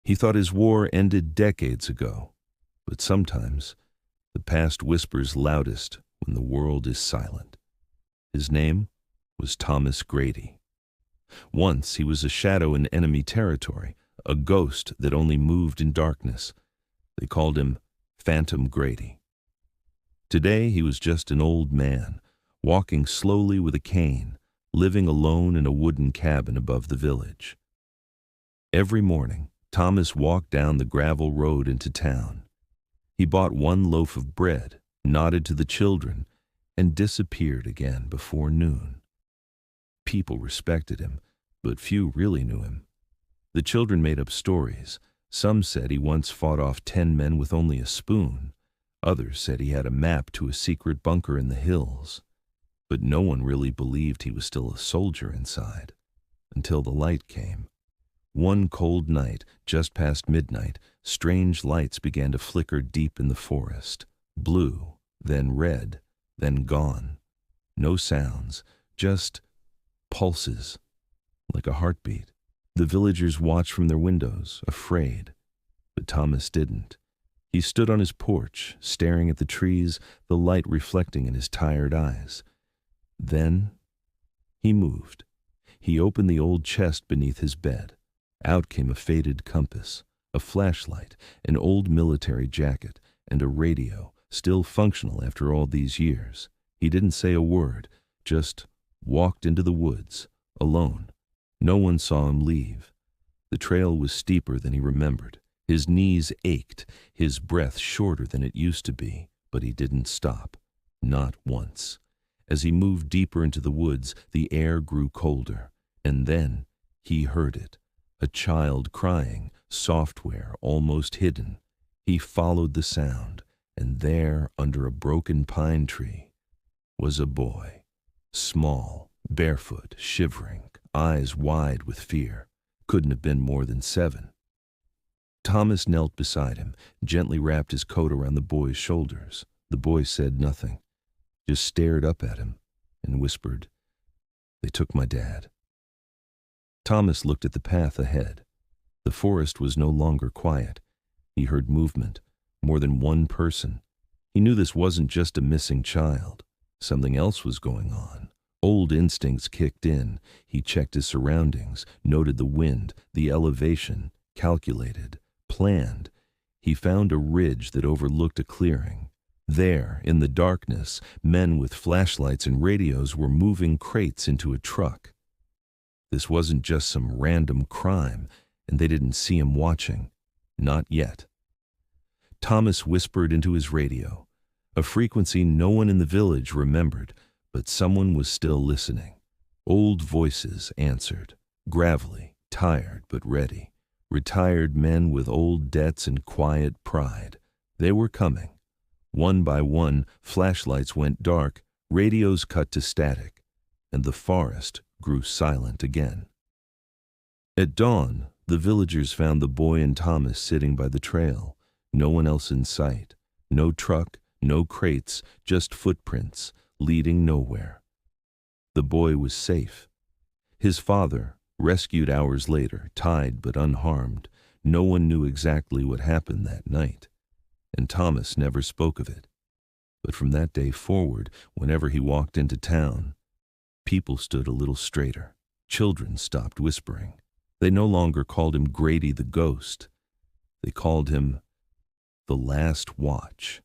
He thought his war ended decades ago, but sometimes the past whispers loudest when the world is silent. His name was Thomas Grady. Once he was a shadow in enemy territory, a ghost that only moved in darkness. They called him Phantom Grady. Today he was just an old man, walking slowly with a cane, living alone in a wooden cabin above the village. Every morning, Thomas walked down the gravel road into town. He bought one loaf of bread, nodded to the children, and disappeared again before noon. People respected him, but few really knew him. The children made up stories. Some said he once fought off 10 men with only a spoon. Others said he had a map to a secret bunker in the hills. But no one really believed he was still a soldier inside, until the light came. One cold night, just past midnight, strange lights began to flicker deep in the forest. Blue, then red, then gone. No sounds, just pulses, like a heartbeat. The villagers watched from their windows, afraid. But Thomas didn't. He stood on his porch, staring at the trees, the light reflecting in his tired eyes. Then he moved. He opened the old chest beneath his bed. Out came a faded compass, a flashlight, an old military jacket, and a radio, still functional after all these years. He didn't say a word, just walked into the woods, alone. No one saw him leave. The trail was steeper than he remembered. His knees ached, his breath shorter than it used to be, but he didn't stop, not once. As he moved deeper into the woods, the air grew colder, and then he heard it. A child crying, software almost hidden. He followed the sound, and there, under a broken pine tree, was a boy. Small, barefoot, shivering, eyes wide with fear. Couldn't have been more than 7. Thomas knelt beside him, gently wrapped his coat around the boy's shoulders. The boy said nothing, just stared up at him and whispered, "They took my dad." Thomas looked at the path ahead. The forest was no longer quiet. He heard movement, more than one person. He knew this wasn't just a missing child. Something else was going on. Old instincts kicked in. He checked his surroundings, noted the wind, the elevation, calculated, planned. He found a ridge that overlooked a clearing. There, in the darkness, men with flashlights and radios were moving crates into a truck. This wasn't just some random crime, and they didn't see him watching. Not yet. Thomas whispered into his radio, a frequency no one in the village remembered, but someone was still listening. Old voices answered, gravelly, tired but ready. Retired men with old debts and quiet pride. They were coming. One by one, flashlights went dark, radios cut to static, and the forest grew silent again. At dawn, the villagers found the boy and Thomas sitting by the trail. No one else in sight. No truck, no crates, just footprints, leading nowhere. The boy was safe. His father, rescued hours later, tied but unharmed. No one knew exactly what happened that night, and Thomas never spoke of it. But from that day forward, whenever he walked into town, people stood a little straighter. Children stopped whispering. They no longer called him Grady the Ghost. They called him the Last Watch.